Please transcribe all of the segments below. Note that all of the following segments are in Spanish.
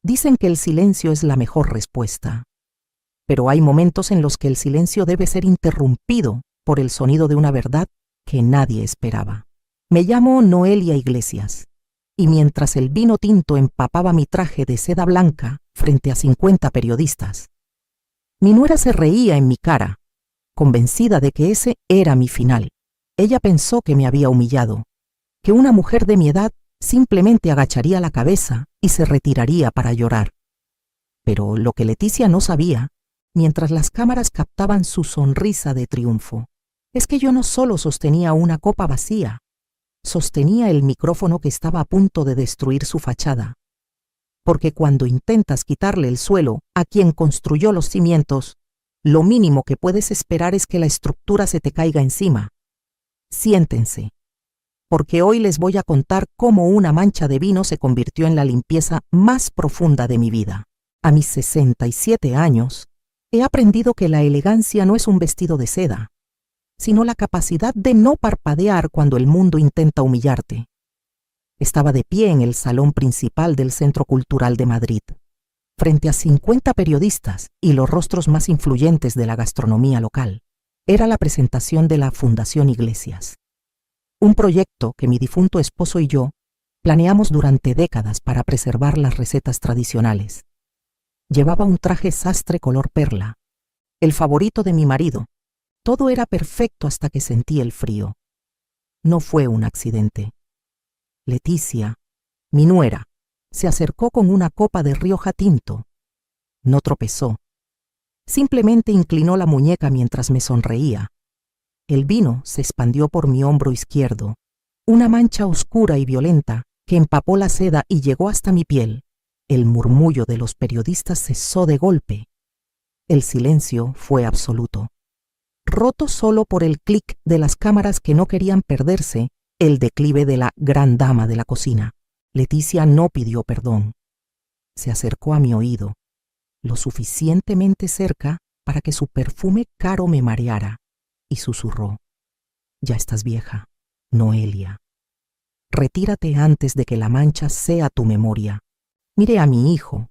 Dicen que el silencio es la mejor respuesta, pero hay momentos en los que el silencio debe ser interrumpido por el sonido de una verdad que nadie esperaba. Me llamo Noelia Iglesias, y mientras el vino tinto empapaba mi traje de seda blanca frente a 50 periodistas, mi nuera se reía en mi cara, convencida de que ese era mi final. Ella pensó que me había humillado, que una mujer de mi edad simplemente agacharía la cabeza y se retiraría para llorar. Pero lo que Leticia no sabía, mientras las cámaras captaban su sonrisa de triunfo, es que yo no solo sostenía una copa vacía, sostenía el micrófono que estaba a punto de destruir su fachada. Porque cuando intentas quitarle el suelo a quien construyó los cimientos, lo mínimo que puedes esperar es que la estructura se te caiga encima. Siéntense, porque hoy les voy a contar cómo una mancha de vino se convirtió en la limpieza más profunda de mi vida. A mis 67 años, he aprendido que la elegancia no es un vestido de seda, sino la capacidad de no parpadear cuando el mundo intenta humillarte. Estaba de pie en el salón principal del Centro Cultural de Madrid, frente a 50 periodistas y los rostros más influyentes de la gastronomía local. Era la presentación de la Fundación Iglesias, un proyecto que mi difunto esposo y yo planeamos durante décadas para preservar las recetas tradicionales. Llevaba un traje sastre color perla, el favorito de mi marido. Todo era perfecto hasta que sentí el frío. No fue un accidente. Leticia, mi nuera, se acercó con una copa de Rioja tinto. No tropezó. Simplemente inclinó la muñeca mientras me sonreía. El vino se expandió por mi hombro izquierdo, una mancha oscura y violenta que empapó la seda y llegó hasta mi piel. El murmullo de los periodistas cesó de golpe. El silencio fue absoluto, roto solo por el clic de las cámaras que no querían perderse el declive de la gran dama de la cocina. Leticia no pidió perdón. Se acercó a mi oído, lo suficientemente cerca para que su perfume caro me mareara, y susurró: «Ya estás vieja, Noelia. Retírate antes de que la mancha sea tu memoria». Miré a mi hijo,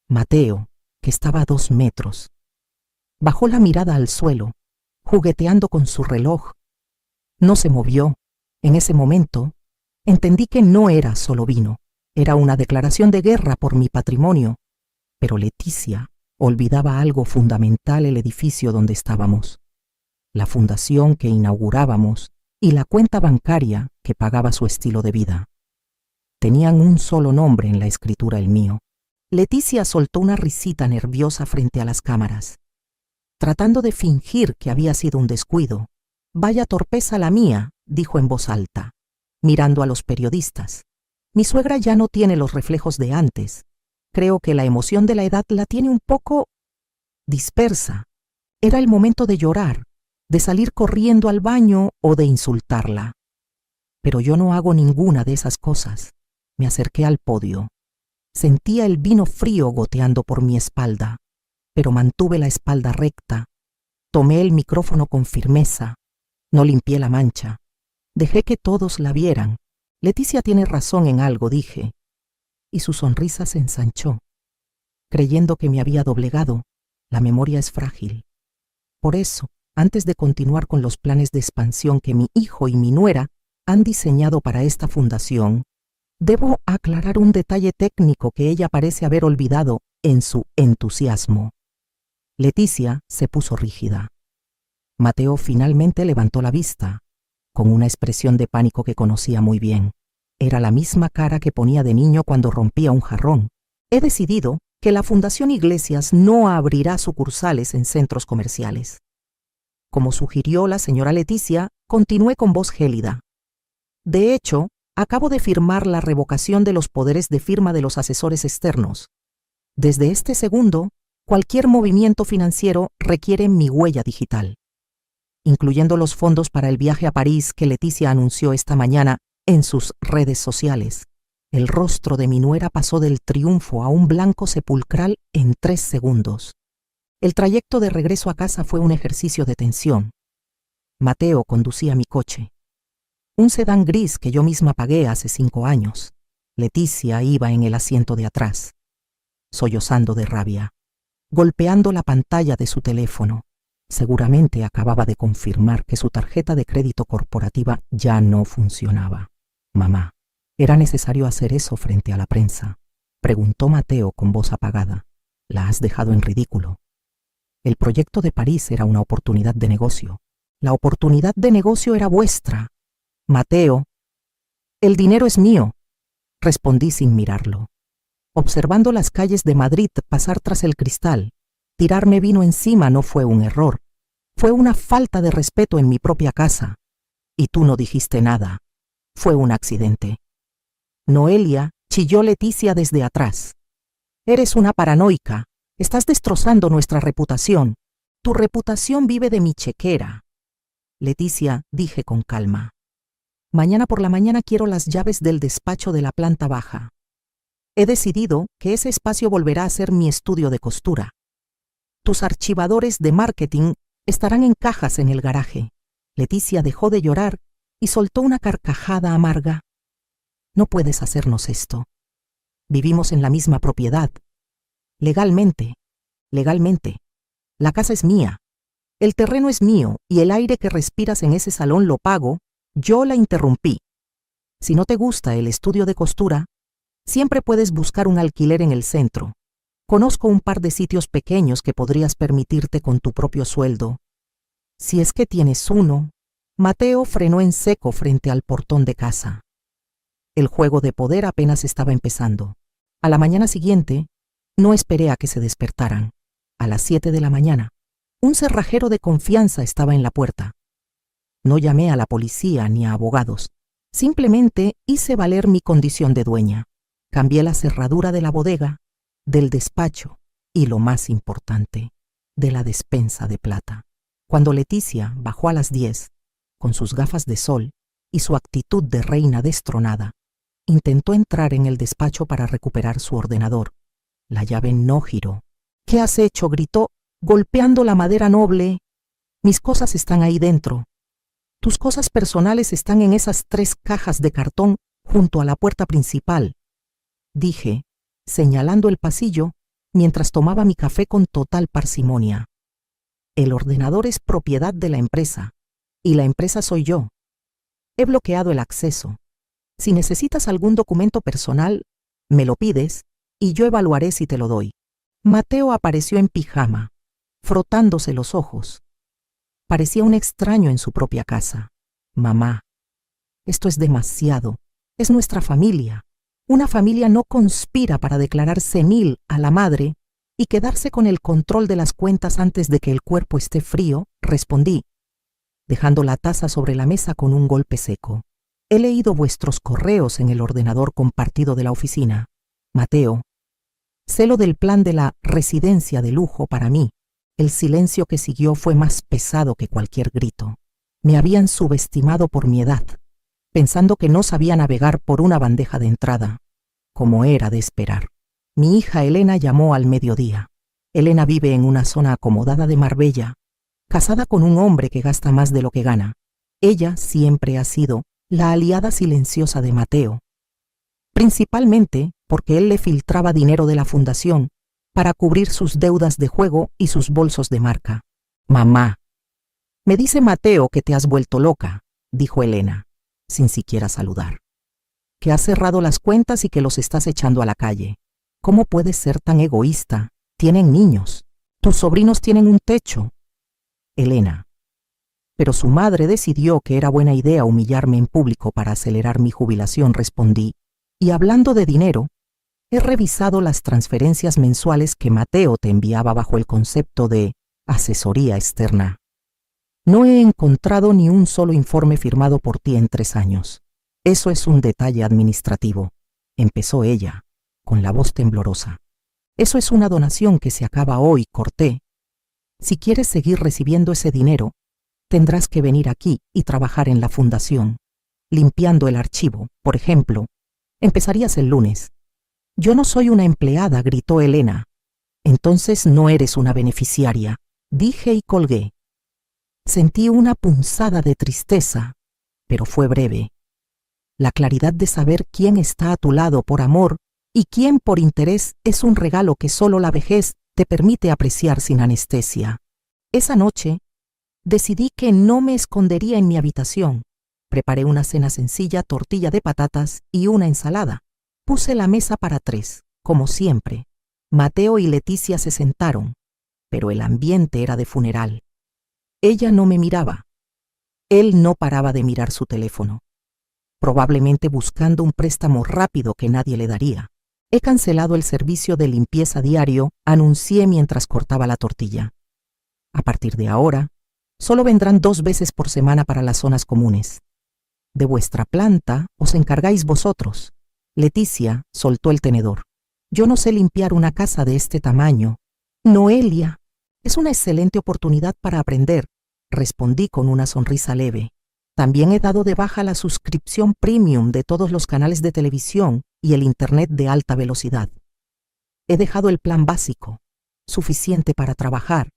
Mateo, que estaba a 2 metros. Bajó la mirada al suelo, jugueteando con su reloj. No se movió. En ese momento, entendí que no era solo vino, era una declaración de guerra por mi patrimonio. Pero Leticia olvidaba algo fundamental: el edificio donde estábamos, la fundación que inaugurábamos y la cuenta bancaria que pagaba su estilo de vida. Tenían un solo nombre en la escritura, el mío. Leticia soltó una risita nerviosa frente a las cámaras, tratando de fingir que había sido un descuido. «Vaya torpeza la mía», dijo en voz alta, mirando a los periodistas. «Mi suegra ya no tiene los reflejos de antes. Creo que la emoción de la edad la tiene un poco dispersa. Era el momento de llorar, de salir corriendo al baño o de insultarla. Pero yo no hago ninguna de esas cosas». Me acerqué al podio. Sentía el vino frío goteando por mi espalda, pero mantuve la espalda recta. Tomé el micrófono con firmeza. No limpié la mancha. Dejé que todos la vieran. «Leticia tiene razón en algo», dije, y su sonrisa se ensanchó. Creyendo que me había doblegado, la memoria es frágil. Por eso, antes de continuar con los planes de expansión que mi hijo y mi nuera han diseñado para esta fundación, debo aclarar un detalle técnico que ella parece haber olvidado en su entusiasmo. Leticia se puso rígida. Mateo finalmente levantó la vista, con una expresión de pánico que conocía muy bien. Era la misma cara que ponía de niño cuando rompía un jarrón. He decidido que la Fundación Iglesias no abrirá sucursales en centros comerciales. Como sugirió la señora Leticia, continué con voz gélida. De hecho, acabo de firmar la revocación de los poderes de firma de los asesores externos. Desde este segundo, cualquier movimiento financiero requiere mi huella digital, incluyendo los fondos para el viaje a París que Leticia anunció esta mañana en sus redes sociales. El rostro de mi nuera pasó del triunfo a un blanco sepulcral en 3 segundos. El trayecto de regreso a casa fue un ejercicio de tensión. Mateo conducía mi coche, un sedán gris que yo misma pagué hace 5 años. Leticia iba en el asiento de atrás. sollozando de rabia, golpeando la pantalla de su teléfono. Seguramente acababa de confirmar que su tarjeta de crédito corporativa ya no funcionaba. «Mamá, ¿era necesario hacer eso frente a la prensa?», preguntó Mateo con voz apagada. «La has dejado en ridículo. El proyecto de París era una oportunidad de negocio. La oportunidad de negocio era vuestra. Mateo, el dinero es mío», respondí sin mirarlo. Observando las calles de Madrid pasar tras el cristal, tirarme vino encima no fue un error. Fue una falta de respeto en mi propia casa. Y tú no dijiste nada. Fue un accidente. «Noelia», chilló Leticia desde atrás. «Eres una paranoica. Estás destrozando nuestra reputación. Tu reputación vive de mi chequera». «Leticia», dije con calma. «Mañana por la mañana quiero las llaves del despacho de la planta baja. He decidido que ese espacio volverá a ser mi estudio de costura. Tus archivadores de marketing estarán en cajas en el garaje». Leticia dejó de llorar y soltó una carcajada amarga. «No puedes hacernos esto. Vivimos en la misma propiedad. Legalmente. La casa es mía. El terreno es mío y el aire que respiras en ese salón lo pago. Yo la interrumpí. Si no te gusta el estudio de costura, siempre puedes buscar un alquiler en el centro. Conozco un par de sitios pequeños que podrías permitirte con tu propio sueldo. Si es que tienes uno». Mateo frenó en seco frente al portón de casa. El juego de poder apenas estaba empezando. A la mañana siguiente, no esperé a que se despertaran. A las 7 de la mañana, un cerrajero de confianza estaba en la puerta. No llamé a la policía ni a abogados. Simplemente hice valer mi condición de dueña. Cambié la cerradura de la bodega, del despacho y, lo más importante, de la despensa de plata. Cuando Leticia bajó a las 10, con sus gafas de sol y su actitud de reina destronada, intentó entrar en el despacho para recuperar su ordenador. La llave no giró. «¿Qué has hecho?», gritó, golpeando la madera noble. «Mis cosas están ahí dentro. Tus cosas personales están en esas 3 cajas de cartón junto a la puerta principal», dije, señalando el pasillo mientras tomaba mi café con total parsimonia. «El ordenador es propiedad de la empresa, y la empresa soy yo. He bloqueado el acceso. Si necesitas algún documento personal, me lo pides y yo evaluaré si te lo doy». Mateo apareció en pijama, frotándose los ojos. Parecía un extraño en su propia casa. «Mamá, esto es demasiado. Es nuestra familia. Una familia no conspira para declarar senil a la madre y quedarse con el control de las cuentas antes de que el cuerpo esté frío», respondí, dejando la taza sobre la mesa con un golpe seco. «He leído vuestros correos en el ordenador compartido de la oficina. Mateo, sé lo del plan de la residencia de lujo para mí». El silencio que siguió fue más pesado que cualquier grito. Me habían subestimado por mi edad, pensando que no sabía navegar por una bandeja de entrada, como era de esperar. Mi hija Elena llamó al mediodía. Elena vive en una zona acomodada de Marbella, casada con un hombre que gasta más de lo que gana. Ella siempre ha sido la aliada silenciosa de Mateo, principalmente porque él le filtraba dinero de la fundación para cubrir sus deudas de juego y sus bolsos de marca. «Mamá, me dice Mateo que te has vuelto loca», dijo Elena, sin siquiera saludar. «Que has cerrado las cuentas y que los estás echando a la calle. ¿Cómo puedes ser tan egoísta? Tienen niños. Tus sobrinos tienen un techo». Elena: «Pero su madre decidió que era buena idea humillarme en público para acelerar mi jubilación», respondí. «Y hablando de dinero, he revisado las transferencias mensuales que Mateo te enviaba bajo el concepto de asesoría externa. No he encontrado ni un solo informe firmado por ti en 3 años. Eso es un detalle administrativo», empezó ella, con la voz temblorosa. «Eso es una donación que se acaba hoy», corté. «Si quieres seguir recibiendo ese dinero, tendrás que venir aquí y trabajar en la fundación, limpiando el archivo, por ejemplo. Empezarías el lunes». «Yo no soy una empleada», gritó Elena. «Entonces no eres una beneficiaria», dije y colgué. Sentí una punzada de tristeza, pero fue breve. La claridad de saber quién está a tu lado por amor ¿Y quién por interés es un regalo que solo la vejez te permite apreciar sin anestesia? Esa noche, decidí que no me escondería en mi habitación. Preparé una cena sencilla, tortilla de patatas y una ensalada. Puse la mesa para 3, como siempre. Mateo y Leticia se sentaron, pero el ambiente era de funeral. Ella no me miraba. Él no paraba de mirar su teléfono, probablemente buscando un préstamo rápido que nadie le daría. He cancelado el servicio de limpieza diario, anuncié mientras cortaba la tortilla. A partir de ahora, solo vendrán 2 veces por semana para las zonas comunes. De vuestra planta os encargáis vosotros. Leticia soltó el tenedor. Yo no sé limpiar una casa de este tamaño. Noelia, es una excelente oportunidad para aprender, respondí con una sonrisa leve. También he dado de baja la suscripción premium de todos los canales de televisión y el internet de alta velocidad. He dejado el plan básico, suficiente para trabajar,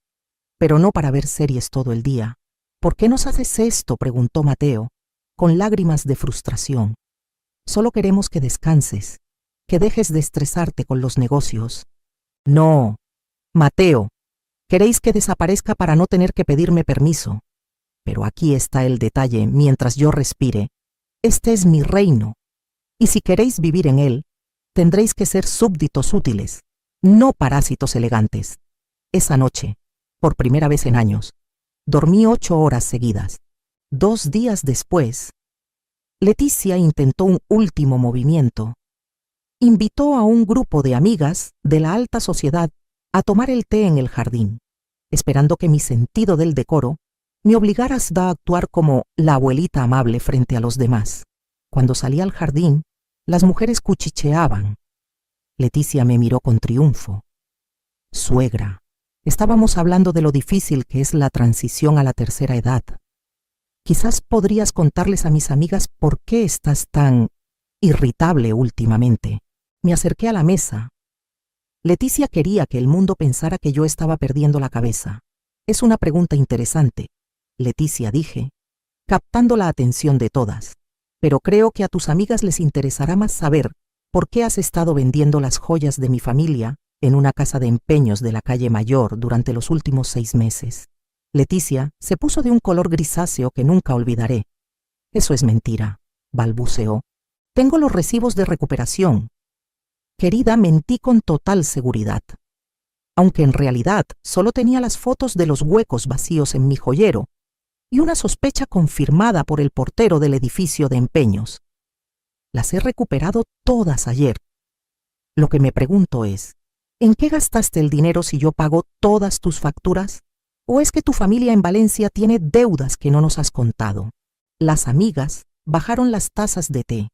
pero no para ver series todo el día. ¿Por qué nos haces esto?, preguntó Mateo, con lágrimas de frustración. Solo queremos que descanses, que dejes de estresarte con los negocios. No, Mateo, queréis que desaparezca para no tener que pedirme permiso. Pero aquí está el detalle: mientras yo respire, este es mi reino, y si queréis vivir en él, tendréis que ser súbditos útiles, no parásitos elegantes. Esa noche, por primera vez en años, dormí 8 horas seguidas. 2 días después, Leticia intentó un último movimiento. Invitó a un grupo de amigas de la alta sociedad a tomar el té en el jardín, esperando que mi sentido del decoro me obligara a actuar como la abuelita amable frente a los demás. Cuando salí al jardín, las mujeres cuchicheaban. Leticia me miró con triunfo. Suegra, estábamos hablando de lo difícil que es la transición a la tercera edad. Quizás podrías contarles a mis amigas por qué estás tan irritable últimamente. Me acerqué a la mesa. Leticia quería que el mundo pensara que yo estaba perdiendo la cabeza. Es una pregunta interesante, Leticia, dije, captando la atención de todas. Pero creo que a tus amigas les interesará más saber por qué has estado vendiendo las joyas de mi familia en una casa de empeños de la calle Mayor durante los últimos 6 meses. Leticia se puso de un color grisáceo que nunca olvidaré. Eso es mentira, balbuceó. Tengo los recibos de recuperación. Querida, mentí con total seguridad. Aunque en realidad solo tenía las fotos de los huecos vacíos en mi joyero y una sospecha confirmada por el portero del edificio de empeños. Las he recuperado todas ayer. Lo que me pregunto es, ¿en qué gastaste el dinero si yo pago todas tus facturas? ¿O es que tu familia en Valencia tiene deudas que no nos has contado? Las amigas bajaron las tazas de té.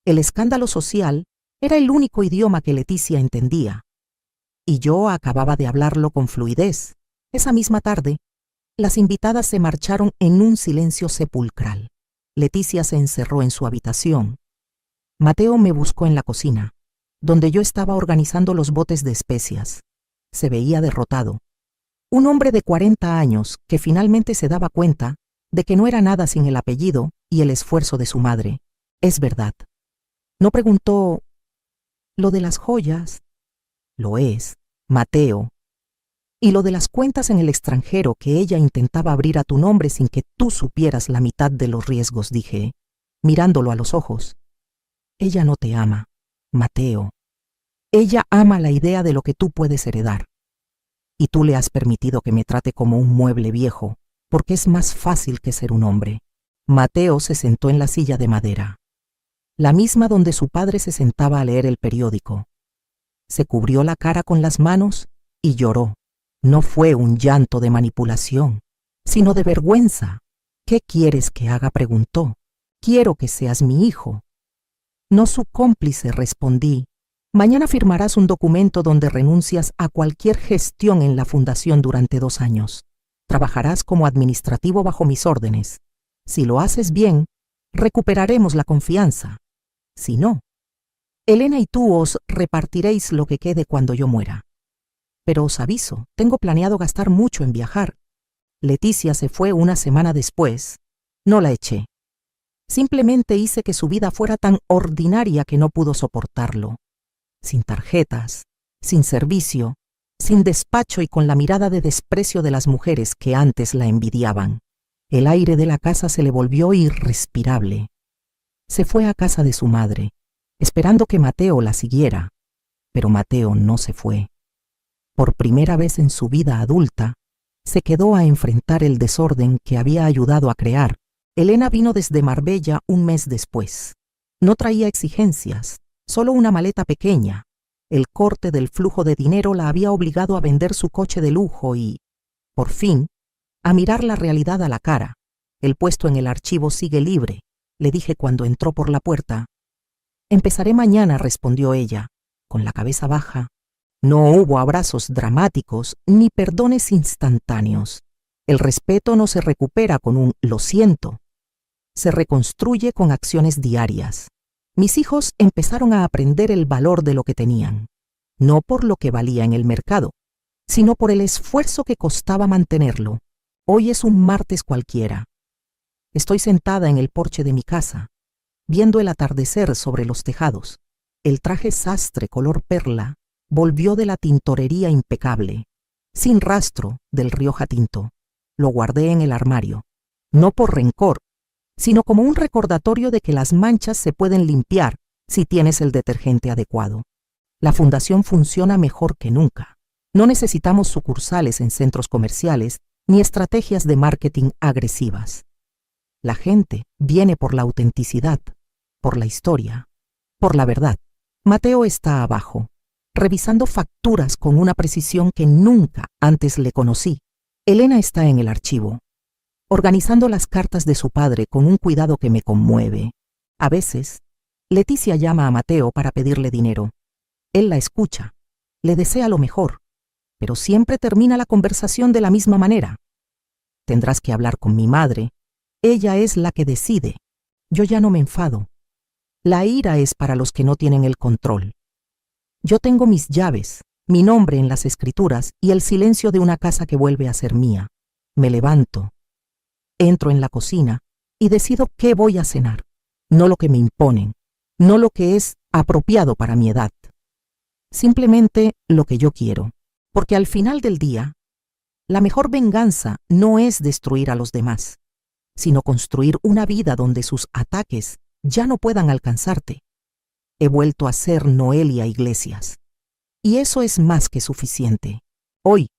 El escándalo social era el único idioma que Leticia entendía, y yo acababa de hablarlo con fluidez. Esa misma tarde, las invitadas se marcharon en un silencio sepulcral. Leticia se encerró en su habitación. Mateo me buscó en la cocina, donde yo estaba organizando los botes de especias. Se veía derrotado. Un hombre de 40 años que finalmente se daba cuenta de que no era nada sin el apellido y el esfuerzo de su madre. Es verdad. No preguntó: ¿lo de las joyas? Lo es, Mateo. Y lo de las cuentas en el extranjero que ella intentaba abrir a tu nombre sin que tú supieras la mitad de los riesgos, dije, mirándolo a los ojos. Ella no te ama, Mateo. Ella ama la idea de lo que tú puedes heredar. Y tú le has permitido que me trate como un mueble viejo, porque es más fácil que ser un hombre. Mateo se sentó en la silla de madera, la misma donde su padre se sentaba a leer el periódico. Se cubrió la cara con las manos y lloró. No fue un llanto de manipulación, sino de vergüenza. ¿Qué quieres que haga?, preguntó. Quiero que seas mi hijo. No su cómplice, respondí. Mañana firmarás un documento donde renuncias a cualquier gestión en la fundación durante 2 años. Trabajarás como administrativo bajo mis órdenes. Si lo haces bien, recuperaremos la confianza. Si no, Elena y tú os repartiréis lo que quede cuando yo muera. Pero os aviso, tengo planeado gastar mucho en viajar. Leticia se fue una semana después. No la eché. Simplemente hice que su vida fuera tan ordinaria que no pudo soportarlo. sin tarjetas, sin servicio, sin despacho y con la mirada de desprecio de las mujeres que antes la envidiaban. El aire de la casa se le volvió irrespirable. Se fue a casa de su madre, esperando que Mateo la siguiera, pero Mateo no se fue. Por primera vez en su vida adulta, se quedó a enfrentar el desorden que había ayudado a crear. Elena vino desde Marbella un mes después. No traía exigencias, solo una maleta pequeña. El corte del flujo de dinero la había obligado a vender su coche de lujo y, por fin, a mirar la realidad a la cara. El puesto en el archivo sigue libre, le dije cuando entró por la puerta. Empezaré mañana, respondió ella, con la cabeza baja. No hubo abrazos dramáticos ni perdones instantáneos. El respeto no se recupera con un lo siento. Se reconstruye con acciones diarias. Mis hijos empezaron a aprender el valor de lo que tenían, no por lo que valía en el mercado, sino por el esfuerzo que costaba mantenerlo. Hoy es un martes cualquiera. Estoy sentada en el porche de mi casa, viendo el atardecer sobre los tejados. El traje sastre color perla volvió de la tintorería impecable, sin rastro del Rioja tinto. Lo guardé en el armario, no por rencor, sino como un recordatorio de que las manchas se pueden limpiar si tienes el detergente adecuado. La fundación funciona mejor que nunca. No necesitamos sucursales en centros comerciales ni estrategias de marketing agresivas. La gente viene por la autenticidad, por la historia, por la verdad. Mateo está abajo, revisando facturas con una precisión que nunca antes le conocí. Elena está en el archivo, organizando las cartas de su padre con un cuidado que me conmueve. A veces, Leticia llama a Mateo para pedirle dinero. Él la escucha, le desea lo mejor, pero siempre termina la conversación de la misma manera. Tendrás que hablar con mi madre. Ella es la que decide. Yo ya no me enfado. La ira es para los que no tienen el control. Yo tengo mis llaves, mi nombre en las escrituras y el silencio de una casa que vuelve a ser mía. Me levanto, entro en la cocina y decido qué voy a cenar. No lo que me imponen, no lo que es apropiado para mi edad. Simplemente lo que yo quiero. Porque al final del día, la mejor venganza no es destruir a los demás, sino construir una vida donde sus ataques ya no puedan alcanzarte. He vuelto a ser Noelia Iglesias. Y eso es más que suficiente. Hoy,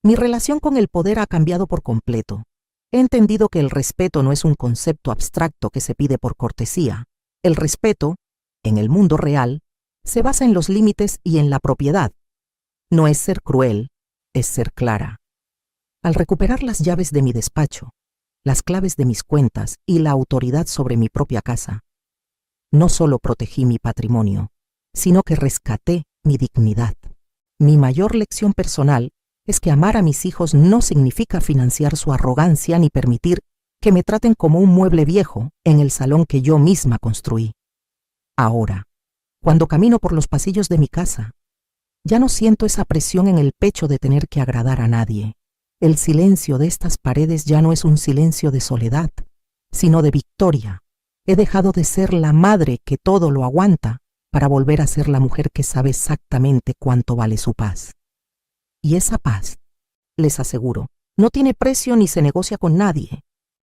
mi relación con el poder ha cambiado por completo. He entendido que el respeto no es un concepto abstracto que se pide por cortesía. El respeto, en el mundo real, se basa en los límites y en la propiedad. No es ser cruel, es ser clara. Al recuperar las llaves de mi despacho, las claves de mis cuentas y la autoridad sobre mi propia casa, no solo protegí mi patrimonio, sino que rescaté mi dignidad. Mi mayor lección personal es que amar a mis hijos no significa financiar su arrogancia ni permitir que me traten como un mueble viejo en el salón que yo misma construí. Ahora, cuando camino por los pasillos de mi casa, ya no siento esa presión en el pecho de tener que agradar a nadie. El silencio de estas paredes ya no es un silencio de soledad, sino de victoria. He dejado de ser la madre que todo lo aguanta para volver a ser la mujer que sabe exactamente cuánto vale su paz. Y esa paz, les aseguro, no tiene precio ni se negocia con nadie.